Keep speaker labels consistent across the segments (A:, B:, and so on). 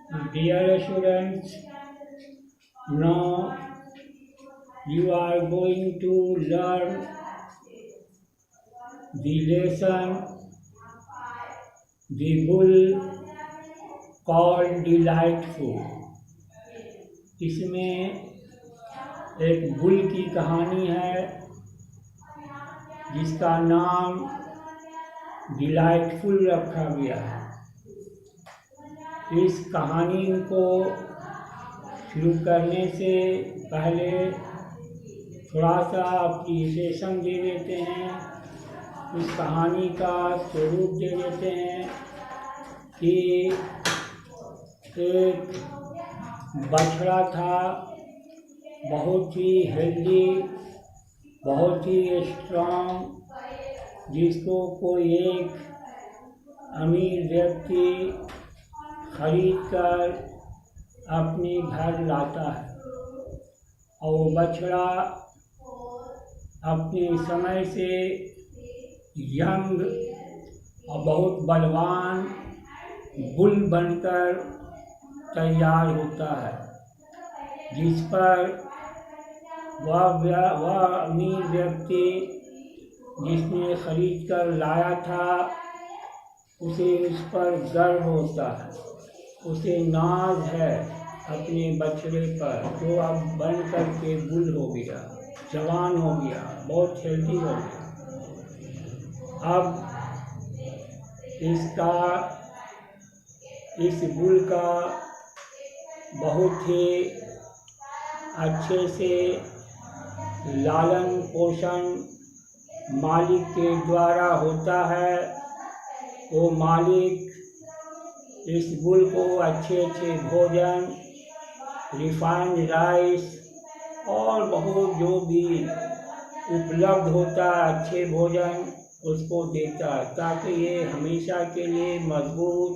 A: Dear students, now you are going to learn the lesson The Bull Called Delightful। इसमें एक bull की कहानी है जिसका नाम डिलाइटफुल रखा गया है। इस कहानी को शुरू करने से पहले थोड़ा सा अप्रिसिएशन दे देते हैं। इस कहानी का स्वरूप दे देते हैं कि एक बछड़ा था, बहुत ही हेल्दी, बहुत ही स्ट्रांग, जिसको कोई एक अमीर व्यक्ति खरीद कर अपने घर लाता है। और वो बछड़ा अपने समय से यंग और बहुत बलवान बुल बनकर तैयार होता है, जिस पर वह अमीर व्यक्ति जिसने खरीद कर लाया था उसे उस पर गर्व होता है, उसे नाज है अपने बछड़े पर, जो अब बन कर के बुल हो गया, जवान हो गया, बहुत हेल्दी हो गया। अब इस बुल का बहुत ही अच्छे से लालन पोषण मालिक के द्वारा होता है। वो मालिक इस बुल को अच्छे अच्छे भोजन, रिफाइंड राइस और बहुत जो भी उपलब्ध होता है अच्छे भोजन उसको देता है, ताकि ये हमेशा के लिए मजबूत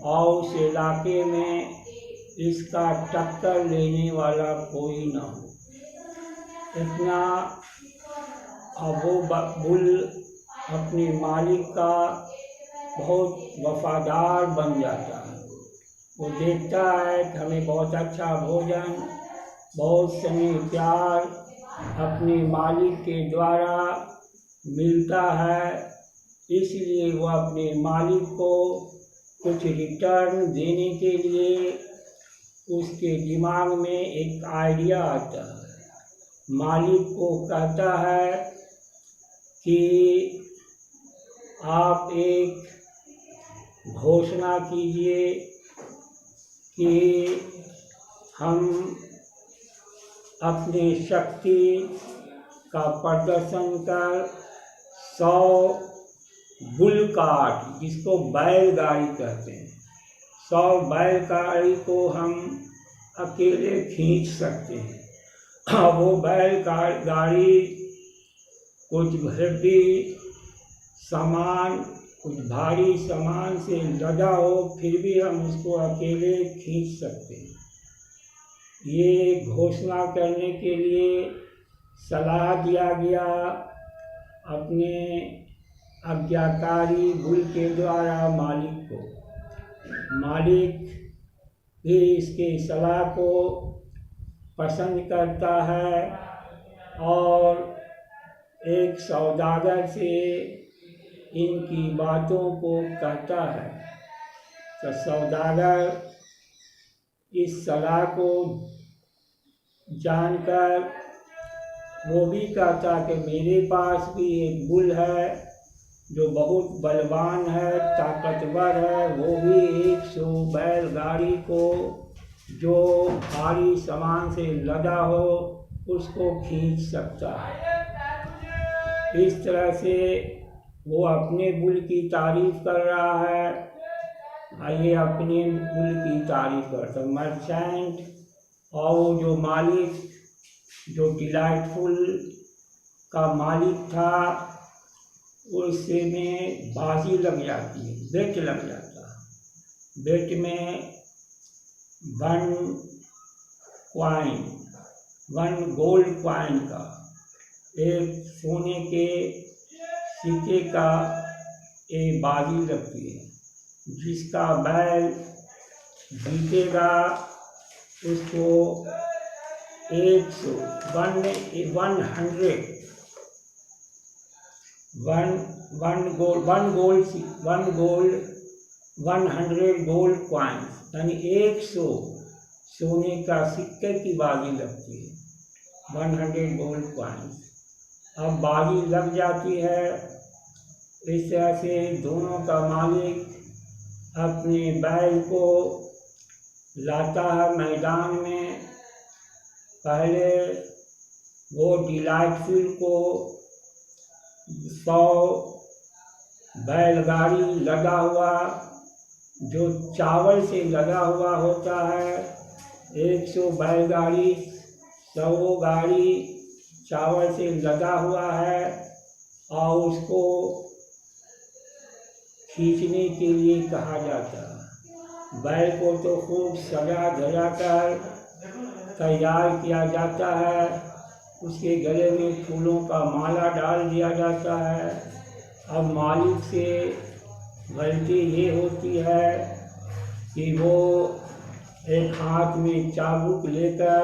A: और उस इलाके में इसका टक्कर लेने वाला कोई ना हो। इतना अब वो बुल अपने मालिक का बहुत वफादार बन जाता है। वो देखता है कि हमें बहुत अच्छा भोजन, बहुत स्नेह प्यार अपने मालिक के द्वारा मिलता है, इसलिए वो अपने मालिक को कुछ रिटर्न देने के लिए उसके दिमाग में एक आइडिया आता है। मालिक को कहता है कि आप एक घोषणा कीजिए कि हम अपने शक्ति का प्रदर्शन कर 100 बुल कार्ट, जिसको बैलगाड़ी कहते हैं, 100 बैलगाड़ी को हम अकेले खींच सकते हैं। वो बैलगाड़ी कुछ हेवी सामान, कुछ भारी सामान से लदा हो, फिर भी हम उसको अकेले खींच सकते हैं। ये घोषणा करने के लिए सलाह दिया गया अपने आज्ञाकारी बुल के द्वारा मालिक को। मालिक भी इसके सलाह को पसंद करता है और एक सौदागर से इनकी बातों को कहता है। तो सौदागर इस सलाह को जानकर वो भी कहता कि मेरे पास भी एक बुल है जो बहुत बलवान है, ताकतवर है, वो भी 100 बैलगाड़ी को जो भारी सामान से लदा हो उसको खींच सकता है। इस तरह से वो अपने बुल की तारीफ कर रहा है। आइए अपने बुल की तारीफ करता। मर्चेंट और वो जो मालिक, जो डिलाइटफुल का मालिक था, उससे में बाजी लग जाती है, बेट लग जाता है। बेट में 1 गोल्ड कॉइन का, एक सोने के सिक्के का एक बाजी लगती है, जिसका बैल जीतेगा उसको 100 100 गोल्ड कॉइन्स, यानी 100 सोने का सिक्के की बाजी लगती है, 100 गोल्ड कॉइन्स। अब बाजी लग जाती है। इस तरह से दोनों का मालिक अपने बैल को लाता है मैदान में। पहले वो डिलाइटफुल को 100 बैलगाड़ी लगा हुआ, जो चावल से लगा हुआ होता है, 100 बैलगाड़ी 100 गाड़ी चावल से लगा हुआ है, और उसको खींचने के लिए कहा जाता है। बैल को तो खूब सजा धजा कर तैयार किया जाता है, उसके गले में फूलों का माला डाल दिया जाता है। अब मालिक से गलती ये होती है कि वो एक हाथ में चाबुक लेकर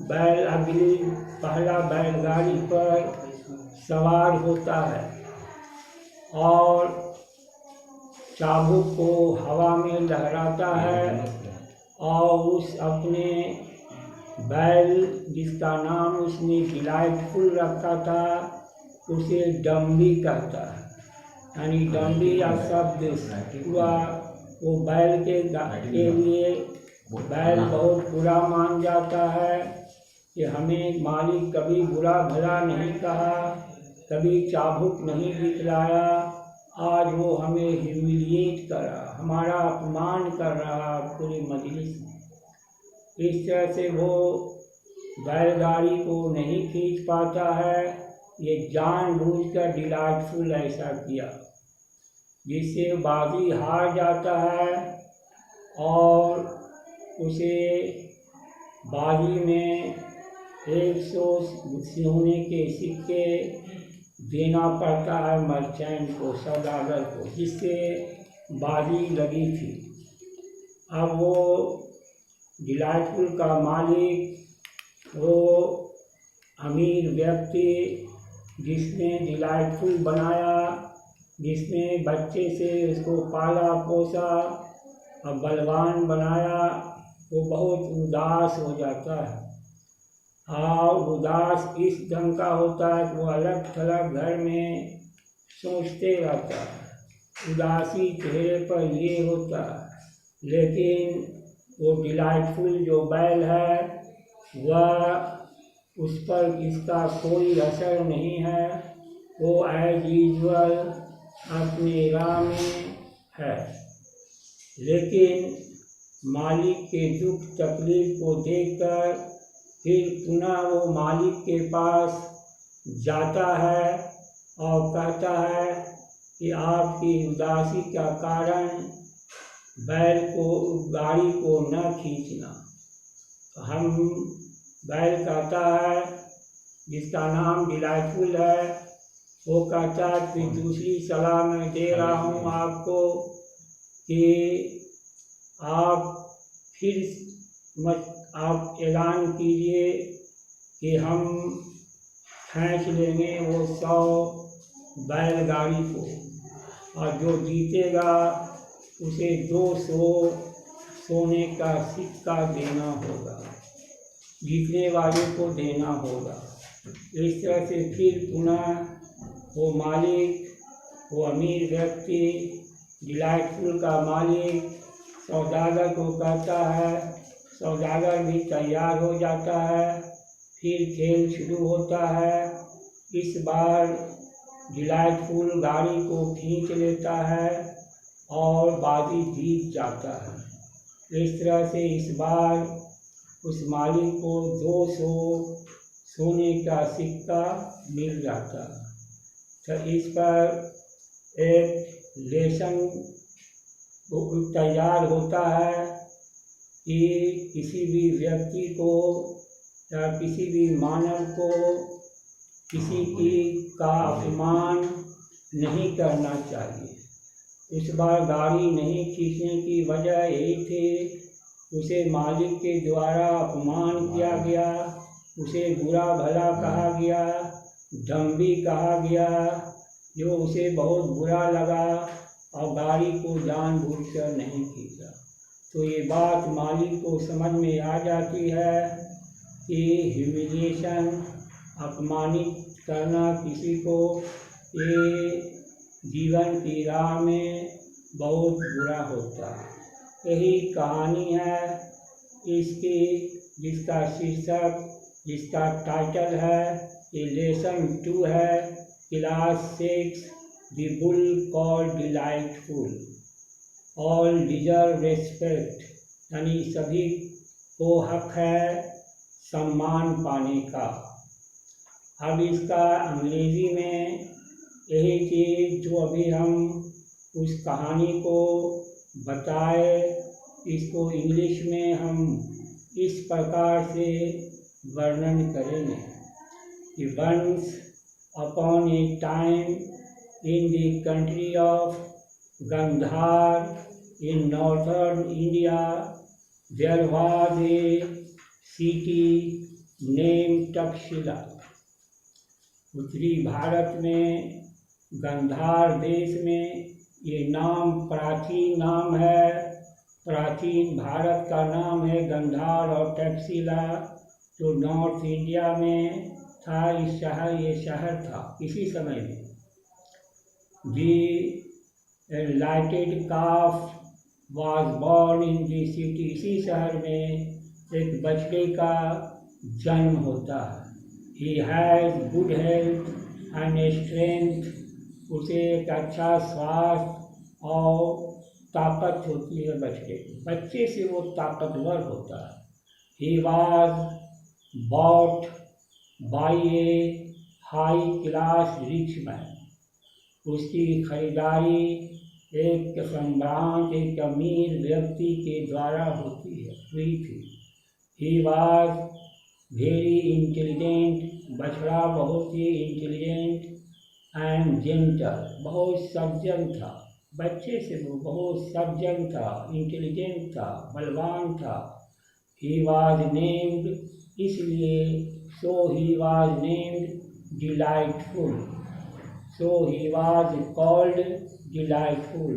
A: बैल अगली पहला बैलगाड़ी पर सवार होता है और चाबुक को हवा में लहराता है और उस अपने बैल जिसका नाम उसने डिलाइटफुल रखा था उसे डम्बी कहता है। यानी डम्बी या शब्द हुआ वो बैल के लिए बैल बहुत बुरा मान जाता है कि हमें मालिक कभी बुरा भला नहीं कहा, कभी चाबुक नहीं दिखलाया, आज वो हमें ह्यूमिलिएट करा, हमारा अपमान कर रहा पूरी मजलिस में। इस तरह से वो बैलगाड़ी को नहीं खींच पाता है। ये जानबूझकर डिलाइटफुल ऐसा किया जिससे बाजी हार जाता है और उसे बाजी में 100 सोने के सिक्के देना पड़ता है मर्चेंट को, सौदागर को, जिससे बाजी लगी थी। अब वो डिलाइटफुल का मालिक, वो अमीर व्यक्ति जिसने डिलाइटफुल बनाया, जिसने बच्चे से उसको पाला पोसा और बलवान बनाया, वो बहुत उदास हो जाता है। और उदास इस ढंग का होता है कि वो अलग थलग घर में सोचते रहता है, उदासी चेहरे पर ये होता है। लेकिन वो डिलाइटफुल जो बैल है वह उस पर इसका कोई असर नहीं है, वो एज यूजुअल अपने राह में है। लेकिन मालिक के दुख तकलीफ को देखकर फिर पुनः वो मालिक के पास जाता है और कहता है कि आपकी उदासी का कारण बैल को गाड़ी को न खींचना। हम बैल कहता है, जिसका नाम डिलाइटफुल है, वो कहता है कि दूसरी सलाह मैं दे रहा हूँ आपको कि आप फिर आप ऐलान कीजिए कि हम खींच लेंगे वो 100 बैलगाड़ी को, और जो जीतेगा उसे 200 सोने का सिक्का देना होगा, जीतने वाले को देना होगा। इस तरह से फिर पुनः वो मालिक, वो अमीर व्यक्ति डिलाइटफुल का मालिक सौदागर को कहता है, सौदागर भी तैयार हो जाता है। फिर खेल शुरू होता है। इस बार डिलाइटफुल गाड़ी को खींच लेता है और बाजी जीत जाता है। इस तरह से इस बार उस मालिक को 200 सोने का सिक्का मिल जाता है। तो इस पर एक लेसन तैयार होता है कि किसी भी व्यक्ति को या किसी भी मानव को किसी का अपमान नहीं करना चाहिए। इस बार गाड़ी नहीं खींचने की वजह यही थी, उसे मालिक के द्वारा अपमान किया गया, उसे बुरा भला कहा गया, डम्बी कहा गया, जो उसे बहुत बुरा लगा और गाड़ी को जानबूझकर नहीं खींचा। तो ये बात मालिक को समझ में आ जाती है कि ह्यूमिलिएशन, अपमानित करना किसी को, ये जीवन की राह में बहुत बुरा होता है। यही कहानी है इसकी, जिसका शीर्षक, जिसका टाइटल है, ये लेसन 2 है, class 6, the bull called delightful. All deserve respect, यानी सभी को हक है सम्मान पाने का। अब इसका अंग्रेजी में यही चीज़ जो अभी हम उस कहानी को बताए, इसको इंग्लिश में हम इस प्रकार से वर्णन करेंगे कि once upon a time in the country of Gandhar in northern India, there was a city named Taxila. उत्तरी भारत में गंधार देश में ये नाम प्राचीन नाम है, प्राचीन भारत का नाम है गंधार और तक्षशिला, जो नॉर्थ इंडिया में था। ये शहर था किसी समय में। The enlightened calf was born in the city, इसी शहर में एक बछड़े का जन्म होता है। He has good health and strength, उसे एक अच्छा स्वास्थ्य और ताकत होती है बछड़े की, बच्चे से वो ताकतवर होता है। He was bought by a high class rich man, उसकी खरीदारी एक सम्राट, एक अमीर व्यक्ति के द्वारा हुई थी। He was very intelligent, बछड़ा बहुत ही इंटेलिजेंट एंड जेंटल, बहुत सज्जन था। बच्चे से वो बहुत सज्जन था, इंटेलिजेंट था, बलवान था। He was named, इसलिए so he was named delightful, so he was called delightful,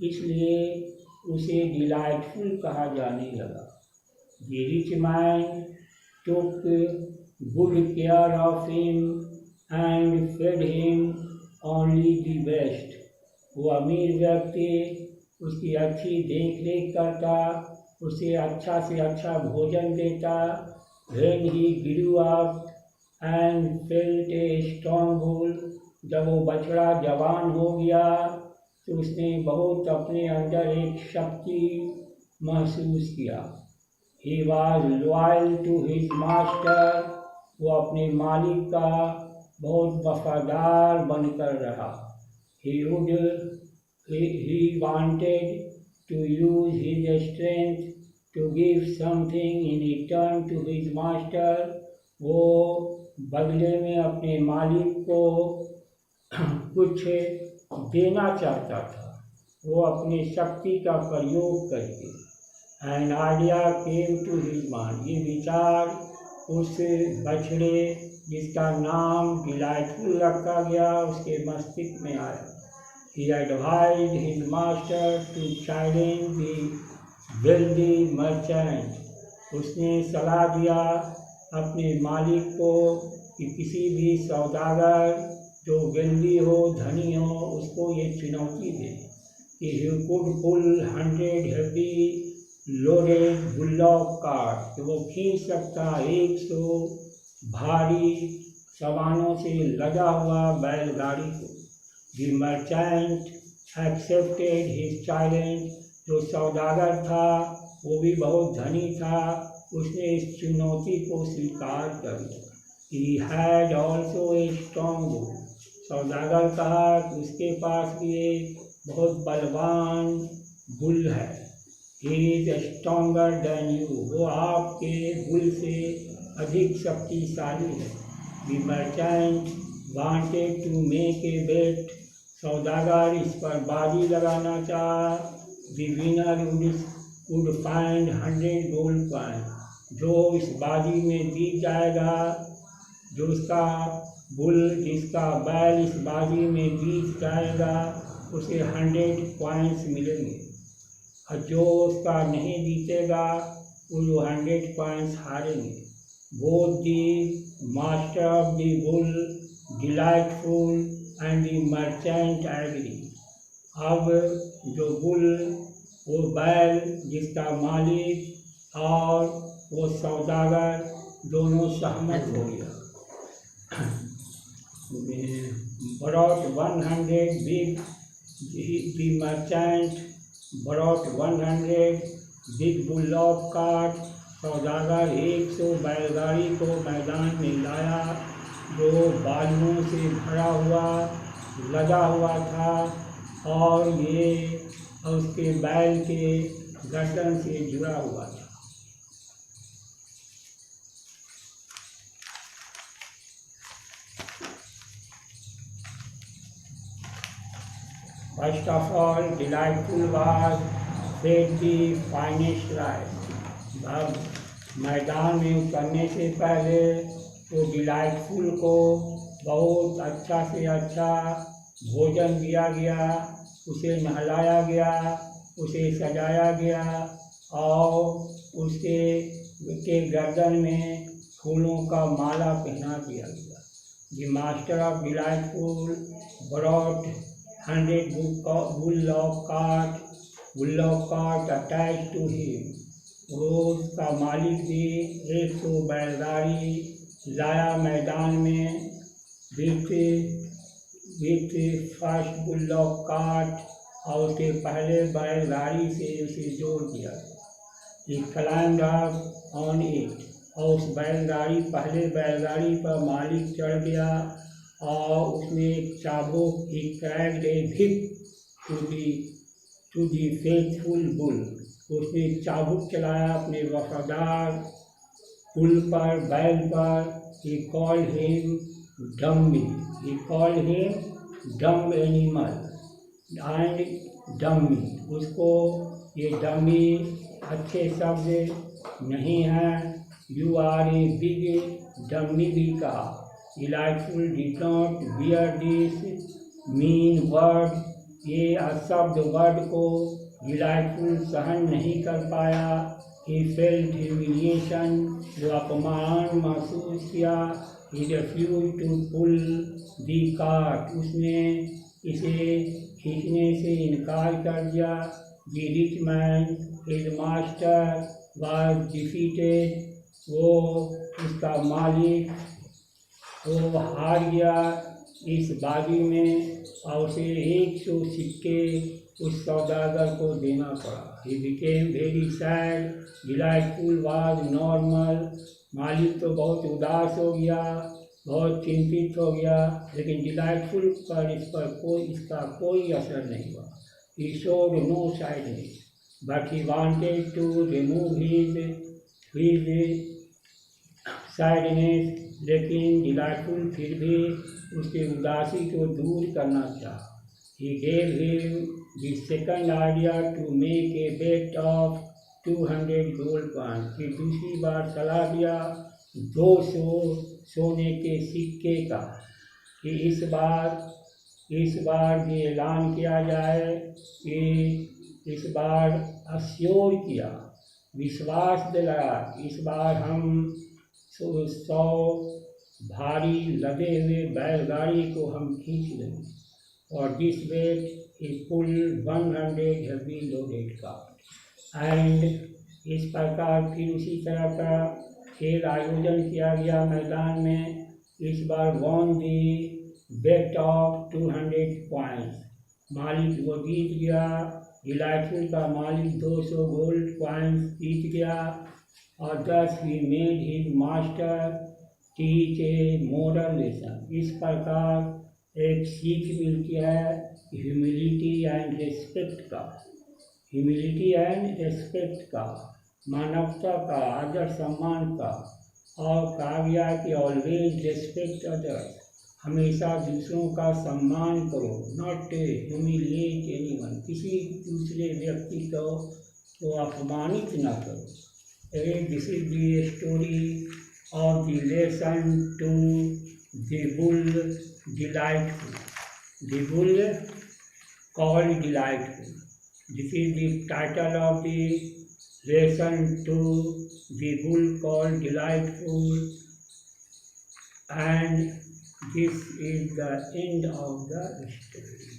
A: इसलिए उसे delightful कहा जाने लगा। The rich man took good care of him and fed him only the best, वो अमीर व्यक्ति उसकी अच्छी देख रेख करता, उसे अच्छा से अच्छा भोजन देता। When he grew up and felt a strong bull, जब वो बछड़ा जवान हो गया तो उसने बहुत अपने अंदर एक शक्ति महसूस किया। He was loyal to his master, वो अपने मालिक का बहुत वफादार बनकर रहा। He wanted to use his strength to give something in return to his master, वो बदले में अपने मालिक को कुछ देना चाहता था, वो अपनी शक्ति का प्रयोग करके। An idea came to his mind, ये विचार उस बछड़े जिसका नाम डिलाइटफुल रखा गया उसके मस्तिष्क में आया। He advised his master to challenge the wealthy merchant, उसने सलाह दिया अपने मालिक को कि किसी भी सौदागर जो वेल्दी हो, धनी हो, उसको ये चुनौती दे कि he could pull 100 heavy loaded bullock cart, कि वो खींच सकता 100 भारी सामानों से लदा हुआ बैलगाड़ी को। The merchant accepted his challenge, जो सौदागर था वो भी बहुत धनी था, उसने इस चुनौती को स्वीकार कर लिया। He had also a strong bull, सौदागर कहा कि उसके पास भी एक बहुत बलवान बुल है। He is stronger than you, वो आपके बुल से अधिक शक्तिशाली है। The merchant wanted to make a bet, सौदागर इस पर बाजी लगाना चाहा। The winner would find 100 gold coin. जो इस बाजी में जीत जाएगा, जो उसका जिसका बैल इस बाजी में जीत जाएगा, उसे 100 कॉइन्स मिलेंगे, और जो उसका नहीं जीतेगा वो 100 कॉइन्स हारेंगे। Both the master of the bull delightful and the merchant agree. अब जो बुल, वो बैल जिसका मालिक और वो सौदागर दोनों सहमत हो गया। brought 100 big, the merchant brought 100 big bullock cart। सौदागर 100 बैलगाड़ी को मैदान में लाया, जो बालुओं से भरा हुआ लगा हुआ था, और ये उसके बैल के गर्दन से जुड़ा हुआ था। First of all, delightful was fed the finest rice। अब मैदान में उतरने से पहले तो डिलाइटफुल को बहुत अच्छा से अच्छा भोजन दिया गया, उसे नहलाया गया, उसे सजाया गया, और उसके गर्दन में फूलों का माला पहना दिया गया। The master of delightful brought 100 bullock cart attached to him। वो उसका मालिक भी 100 बैलगाड़ी लाया मैदान में, with फर्स्ट बुल्लॉक कार्ट, और उसके पहले बैलगाड़ी से उसे जोड़ दिया। He climbed up on it। और उस पहले बैलगाड़ी पर मालिक चढ़ गया, और उसने एक चाबुक, he cracked a whip to the faithful bull। उसने चाबुक चलाया अपने वफादार बुल पर, बैल पर। He called him dumb animal and dummy। उसको ये डमी अच्छे शब्द नहीं हैं, You are a big dummy भी कहा। Delightful did not bear this mean word। ये अशब्द वर्ड को डिलाइटफुल सहन नहीं कर पाया। He felt humiliation। जो अपमान महसूस किया। He refused to pull the cart। उसने इसे खींचने से इनकार कर दिया। The rich man, his master, was defeated। वो उसका मालिक वो हार गया इस बाजी में, और उसे 100 सिक्के उस सौदागर को देना पड़ा। He became very sad। Delightful was normal। मालिक तो बहुत उदास हो गया, बहुत चिंतित हो गया, लेकिन डिलाइटफुल पर इसका कोई असर नहीं हुआ। He showed no sadness, but he wanted to remove his sadness। लेकिन डिलाइटफुल फिर भी उसकी उदासी को दूर करना चाहा। He gave him the second idea to make a bet of 200 gold coins। फिर दूसरी बार सलाह दिया 200 सोने के सिक्के का, कि इस बार ये ऐलान किया जाए, कि इस बार अश्योर किया, विश्वास दिलाया, इस बार हम 100 भारी लदे हुए बैलगाड़ी को हम खींच लेंगे। और this weight he pulled 100 heavy loaded cart। And इस प्रकार फिर उसी तरह का खेल आयोजन किया गया मैदान में। इस बार won the bet of 200 coins। मालिक वो जीत गया। डिलाइटफुल का मालिक 200 गोल्ड कॉइन्स जीत गया। और thus he made his master teach a moral lesson। इस प्रकार एक सीख मिलती है ह्यूमिलिटी एंड रेस्पेक्ट का, मानवता का, आदर सम्मान का। और कहा गया कि ऑलवेज रेस्पेक्ट अदर्स। हमेशा दूसरों का सम्मान करो, नॉट ह्यूमिलिएट एनीवन, किसी दूसरे व्यक्ति को अपमानित न करो। This is the story of the lesson to the bull delightful, the bull called delightful. This is the title of the lesson to the bull called delightful, and this is the end of the story.